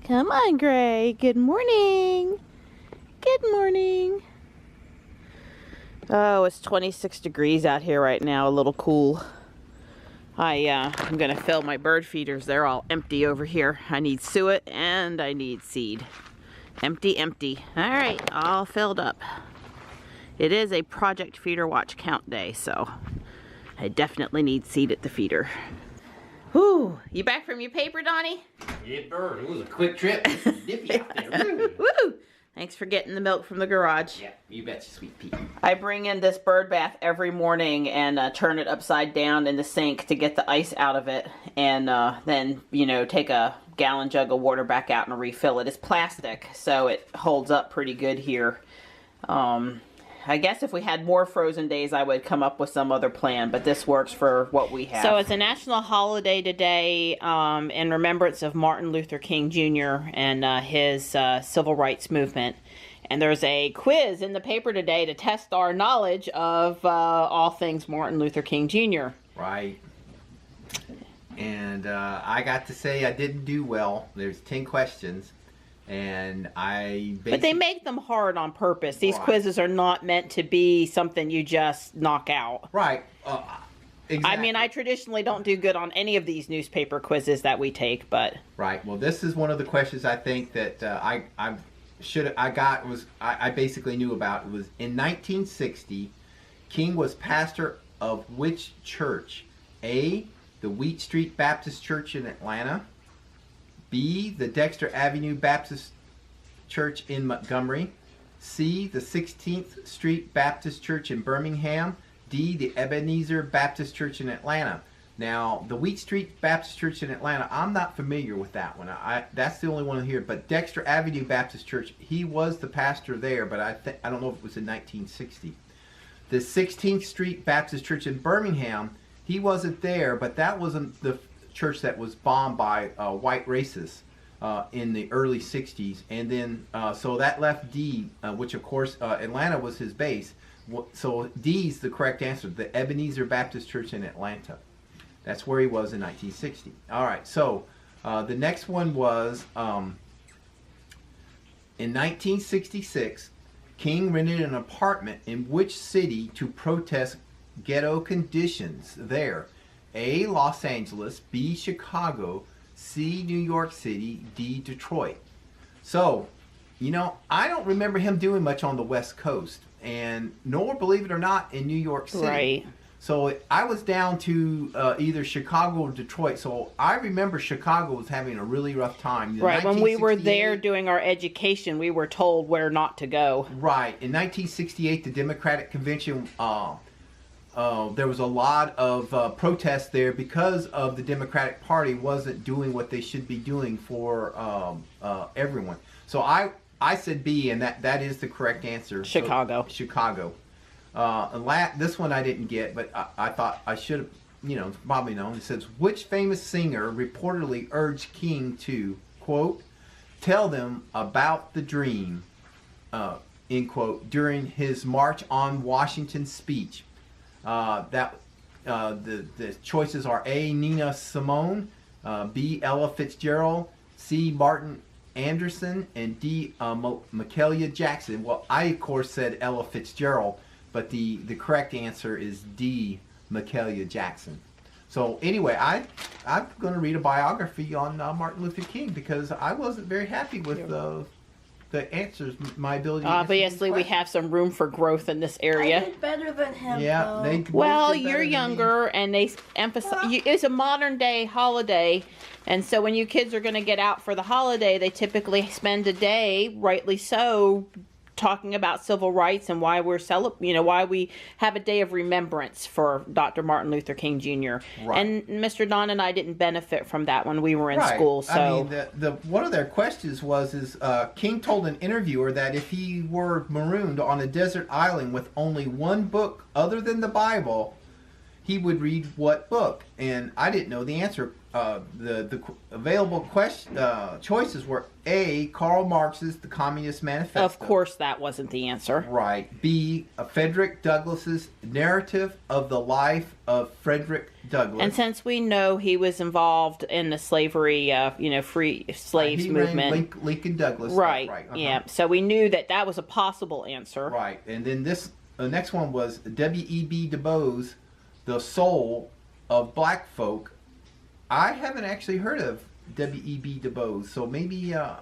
Come on, Gray. Good morning. Good morning. Oh, it's 26 degrees out here right now, a little cool. I'm going to fill my bird feeders. They're all empty over here. I need suet and I need seed. Empty, empty. All right, all filled up. It is a Project Feeder Watch Count day, so I definitely need seed at the feeder. Whew, you back from your paper, Donnie? Yeah, bird. It was a quick trip. It's nippy out there. Woo! Thanks for getting the milk from the garage. Yeah, you betcha, sweet pea. I bring in this bird bath every morning and turn it upside down in the sink to get the ice out of it. And then, you know, take a gallon jug of water back out and refill it. It's plastic, so it holds up pretty good here. I guess if we had more frozen days, I would come up with some other plan, but this works for what we have. So it's a national holiday today in remembrance of Martin Luther King Jr. and his civil rights movement. And there's a quiz in the paper today to test our knowledge of all things Martin Luther King Jr. Right. And I got to say I didn't do well. There's 10 questions. And But they make them hard on purpose. These quizzes are not meant to be something you just knock out. Right. Exactly. I mean, I traditionally don't do good on any of these newspaper quizzes that we take, but... Right. Well, this is one of the questions I think that I basically knew about. It was in 1960, King was pastor of which church? A, the Wheat Street Baptist Church in Atlanta. B, the Dexter Avenue Baptist Church in Montgomery. C, the 16th Street Baptist Church in Birmingham. D, the Ebenezer Baptist Church in Atlanta. Now, the Wheat Street Baptist Church in Atlanta, I'm not familiar with that one. That's the only one here. But Dexter Avenue Baptist Church, he was the pastor there, but I don't know if it was in 1960. The 16th Street Baptist Church in Birmingham, he wasn't there, but that wasn't the church that was bombed by white racists in the early 60s. And then, so that left D, which of course Atlanta was his base. So D's the correct answer, the Ebenezer Baptist Church in Atlanta. That's where he was in 1960. All right, so the next one was in 1966, King rented an apartment in which city to protest ghetto conditions there? A, Los Angeles, B, Chicago, C, New York City, D, Detroit. So, you know, I don't remember him doing much on the West Coast, and nor, believe it or not, in New York City. Right. So I was down to either Chicago or Detroit. So I remember Chicago was having a really rough time. Right. When we were there doing our education, we were told where not to go. Right. In 1968, the Democratic Convention... there was a lot of protests there because of the Democratic Party wasn't doing what they should be doing for everyone. So I said B, and that is the correct answer. Chicago. So, Chicago. This one I didn't get, but I thought I should have, you know, probably known. It says, which famous singer reportedly urged King to, quote, tell them about the dream, end quote, during his March on Washington speech? The choices are A, Nina Simone, B, Ella Fitzgerald, C, Martin Anderson, and D, Mahalia Jackson. Well, I of course said Ella Fitzgerald, but the correct answer is D, Mahalia Jackson. So anyway, I'm going to read a biography on Martin Luther King because I wasn't very happy with the answers, my ability to obviously we have some room for growth in this area. I did better than him. Yeah, though. Well, you're younger, and they emphasize it's a modern day holiday, and so when you kids are going to get out for the holiday, they typically spend a day, rightly so, talking about civil rights and why we're why we have a day of remembrance for Dr. Martin Luther King Jr. Right. And Mr. Don and I didn't benefit from that when we were in school. So I mean, the one of their questions was King told an interviewer that if he were marooned on a desert island with only one book other than the Bible, he would read what book? And I didn't know the answer. The available choices were A, Karl Marx's The Communist Manifesto. Of course, that wasn't the answer. Right. B, Frederick Douglass's Narrative of the Life of Frederick Douglass. And since we know he was involved in the slavery, free slaves movement. Lincoln Douglas. Right. Right. Yeah. So we knew that was a possible answer. Right. And then the next one was W.E.B. Du Bois, The Soul of Black Folk. I haven't actually heard of W.E.B. Du Bois, so maybe I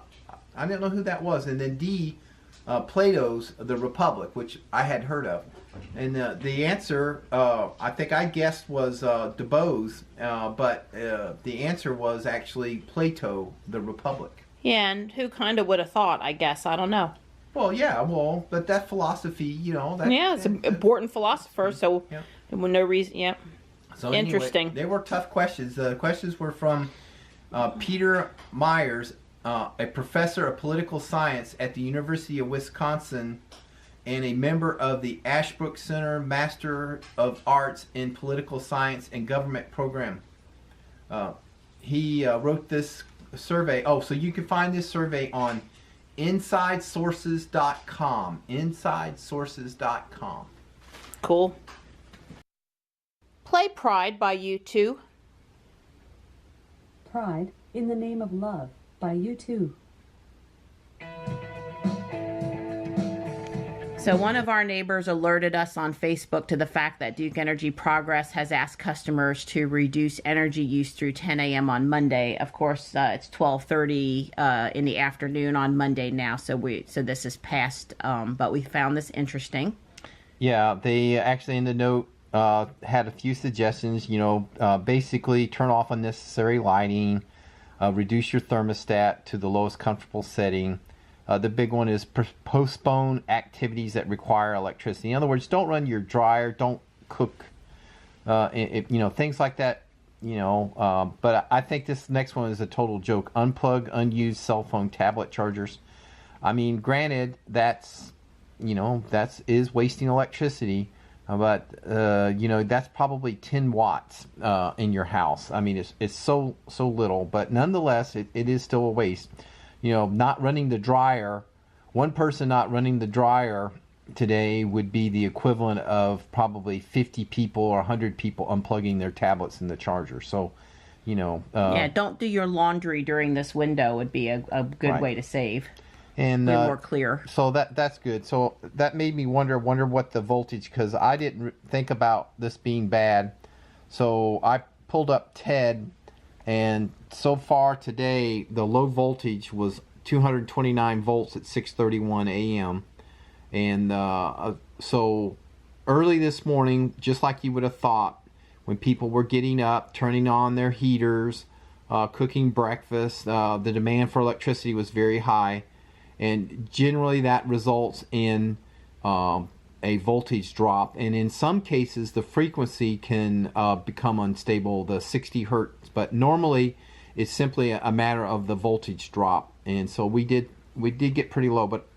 didn't know who that was. And then D, Plato's The Republic, which I had heard of. And the answer, I think I guessed was Du Bois, but the answer was actually Plato, The Republic. Yeah, and who kind of would have thought, I guess. I don't know. Well, yeah, but that philosophy, it's an important philosopher, so yeah. there was no reason, yeah. So Interesting. Anyway, they were tough questions. The questions were from Peter Myers, a professor of political science at the University of Wisconsin and a member of the Ashbrook Center Master of Arts in Political Science and Government program. He wrote this survey. Oh, so you can find this survey on InsideSources.com. InsideSources.com. Cool. Play Pride by U2. Pride in the Name of Love by U2. So one of our neighbors alerted us on Facebook to the fact that Duke Energy Progress has asked customers to reduce energy use through 10 a.m. on Monday. Of course, it's 12:30 in the afternoon on Monday now, so this is past, but we found this interesting. Yeah, they actually in the note had a few suggestions. Basically turn off unnecessary lighting, reduce your thermostat to the lowest comfortable setting. The big one is postpone activities that require electricity. In other words, don't run your dryer, don't cook, things like that. But I think this next one is a total joke. Unplug unused cell phone, tablet chargers. I mean, granted, that's wasting electricity, but that's probably 10 watts in your house. I mean, it's so little, but nonetheless, it is still a waste. Not running the dryer, one person not running the dryer today would be the equivalent of probably 50 people or 100 people unplugging their tablets and the charger. So, don't do your laundry during this window would be a good right. way to save. And more clear. So that's good. So that made me wonder what the voltage, because I didn't think about this being bad. So I pulled up TED. And so far today, the low voltage was 229 volts at 6:31 a.m. And so early this morning, just like you would have thought, when people were getting up, turning on their heaters, cooking breakfast, the demand for electricity was very high. And generally that results in a voltage drop. And in some cases, the frequency can become unstable, the 60 hertz. But normally, it's simply a matter of the voltage drop, and so we did get pretty low. But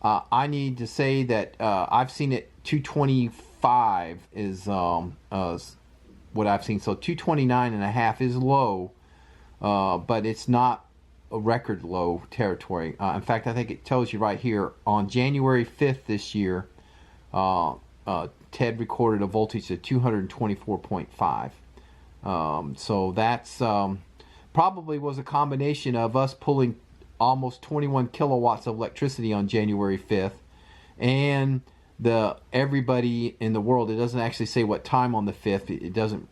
I need to say that I've seen it 225 is what I've seen. So 229.5 is low, but it's not a record low territory. In fact, I think it tells you right here on January 5th this year, TED recorded a voltage of 224.5. So that's probably was a combination of us pulling almost 21 kilowatts of electricity on January 5th and everybody in the world. It doesn't actually say what time on the 5th. It doesn't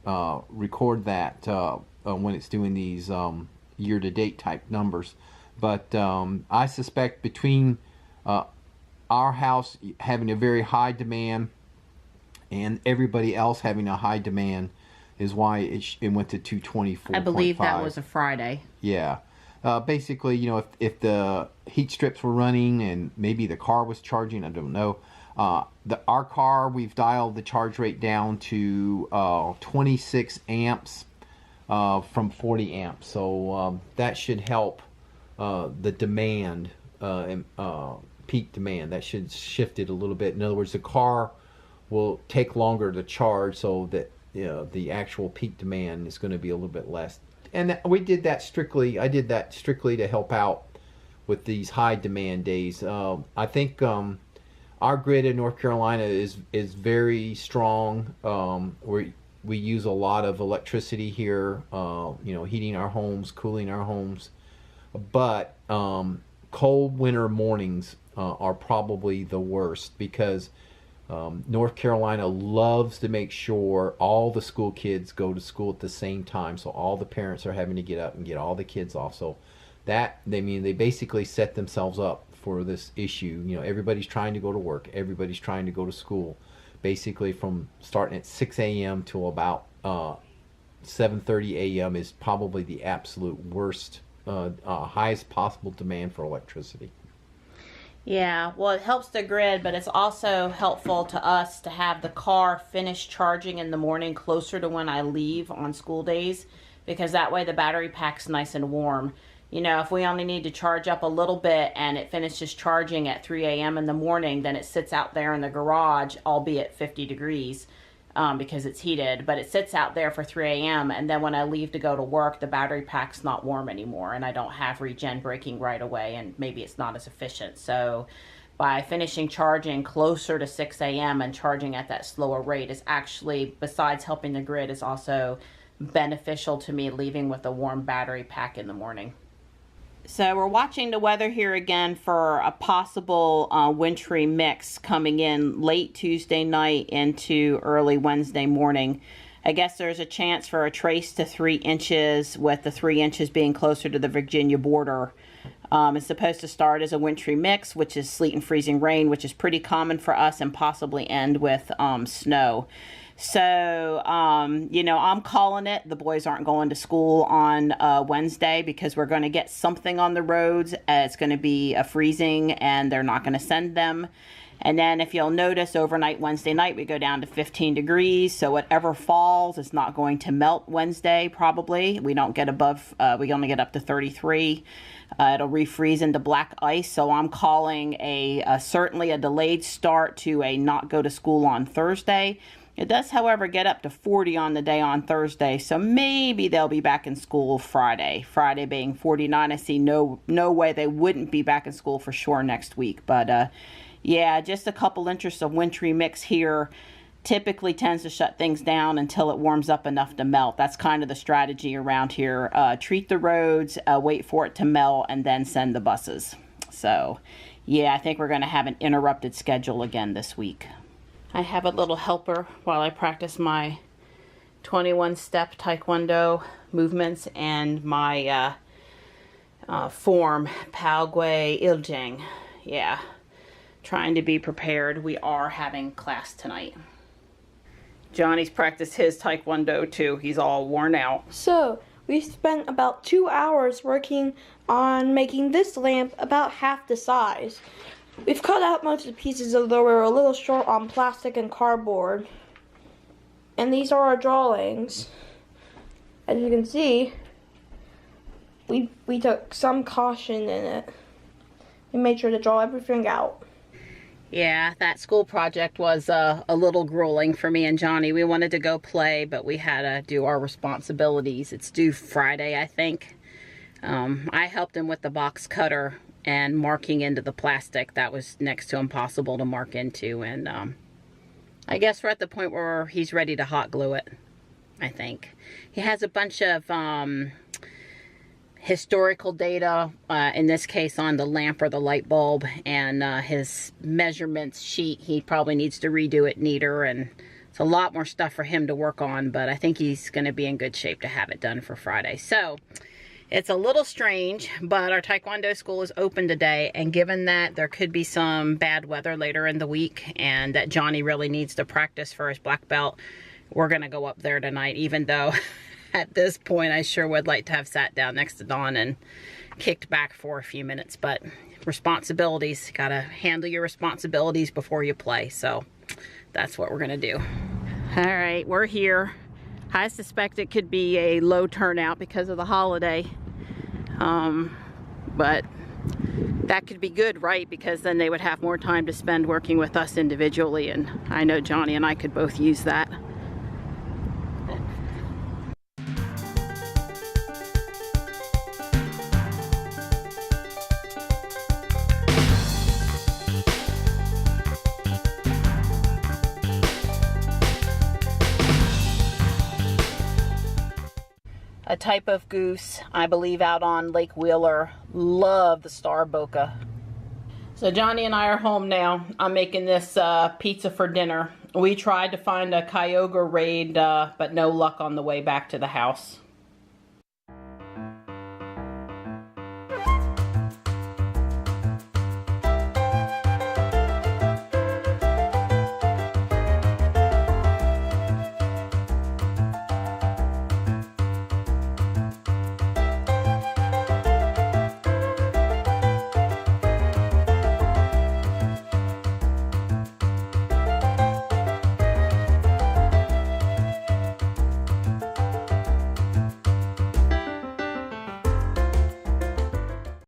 record that when it's doing these year-to-date type numbers. But I suspect between our house having a very high demand and everybody else having a high demand is why it went to 224.5. I believe that was a Friday. Yeah. Basically, if the heat strips were running and maybe the car was charging, I don't know. Our car, we've dialed the charge rate down to 26 amps from 40 amps. So that should help the demand, peak demand. That should shift it a little bit. In other words, the car will take longer to charge so that the actual peak demand is going to be a little bit less. And we did that strictly. I did that strictly to help out with these high demand days. I think our grid in North Carolina is very strong. We use a lot of electricity here. Heating our homes, cooling our homes, but cold winter mornings are probably the worst because North Carolina loves to make sure all the school kids go to school at the same time, so all the parents are having to get up and get all the kids off. So they basically set themselves up for this issue. Everybody's trying to go to work, everybody's trying to go to school, basically from starting at 6 a.m. till about 7:30 a.m. is probably the absolute worst, highest possible demand for electricity. Yeah, well, it helps the grid, but it's also helpful to us to have the car finish charging in the morning closer to when I leave on school days, because that way the battery pack's nice and warm. If we only need to charge up a little bit and it finishes charging at 3 a.m. in the morning, then it sits out there in the garage, albeit 50 degrees, because it's heated, but it sits out there for 3 a.m. and then when I leave to go to work, the battery pack's not warm anymore and I don't have regen breaking right away, and maybe it's not as efficient. So by finishing charging closer to 6 a.m. and charging at that slower rate is actually, besides helping the grid, is also beneficial to me leaving with a warm battery pack in the morning. So we're watching the weather here again for a possible wintry mix coming in late Tuesday night into early Wednesday morning. I guess there's a chance for a trace to 3 inches, with the 3 inches being closer to the Virginia border. It's supposed to start as a wintry mix, which is sleet and freezing rain, which is pretty common for us, and possibly end with snow. So, I'm calling it. The boys aren't going to school on Wednesday because we're going to get something on the roads. It's going to be a freezing and they're not going to send them. And then if you'll notice, overnight Wednesday night, we go down to 15 degrees. So whatever falls is not going to melt Wednesday, probably. We don't get above, we only get up to 33. It'll refreeze into black ice. So I'm calling certainly a delayed start to a not go to school on Thursday. It does, however, get up to 40 on the day on Thursday, so maybe they'll be back in school Friday. Friday being 49, I see no way they wouldn't be back in school for sure next week. But yeah, just a couple inches of wintry mix here typically tends to shut things down until it warms up enough to melt. That's kind of the strategy around here. Treat the roads, wait for it to melt, and then send the buses. So yeah, I think we're going to have an interrupted schedule again this week. I have a little helper while I practice my 21-step Taekwondo movements and my form, Kyogre Iljang. Yeah, trying to be prepared. We are having class tonight. Johnny's practiced his Taekwondo too. He's all worn out. So, we spent about 2 hours working on making this lamp about half the size. We've cut out most of the pieces, although we're a little short on plastic and cardboard. And these are our drawings. As you can see, we took some caution in it. We made sure to draw everything out. Yeah, that school project was a little grueling for me and Johnny. We wanted to go play, but we had to do our responsibilities. It's due Friday, I think. I helped him with the box cutter and marking into the plastic. That was next to impossible to mark into, and I guess we're at the point where he's ready to hot glue it, I think. He has a bunch of historical data, in this case on the lamp or the light bulb, and his measurements sheet, he probably needs to redo it neater, and it's a lot more stuff for him to work on, but I think he's going to be in good shape to have it done for Friday. So it's a little strange, but our Taekwondo school is open today, and given that there could be some bad weather later in the week and that Johnny really needs to practice for his black belt, we're going to go up there tonight, even though at this point I sure would like to have sat down next to Dawn and kicked back for a few minutes. But responsibilities, got to handle your responsibilities before you play, so that's what we're going to do. All right, we're here. I suspect it could be a low turnout because of the holiday, but that could be good, right? Because then they would have more time to spend working with us individually, and I know Johnny and I could both use that. a type of goose, I believe, out on Lake Wheeler. Love the star boca. So Johnny and I are home now. I'm making this pizza for dinner. We tried to find a Kyogre raid, but no luck on the way back to the house.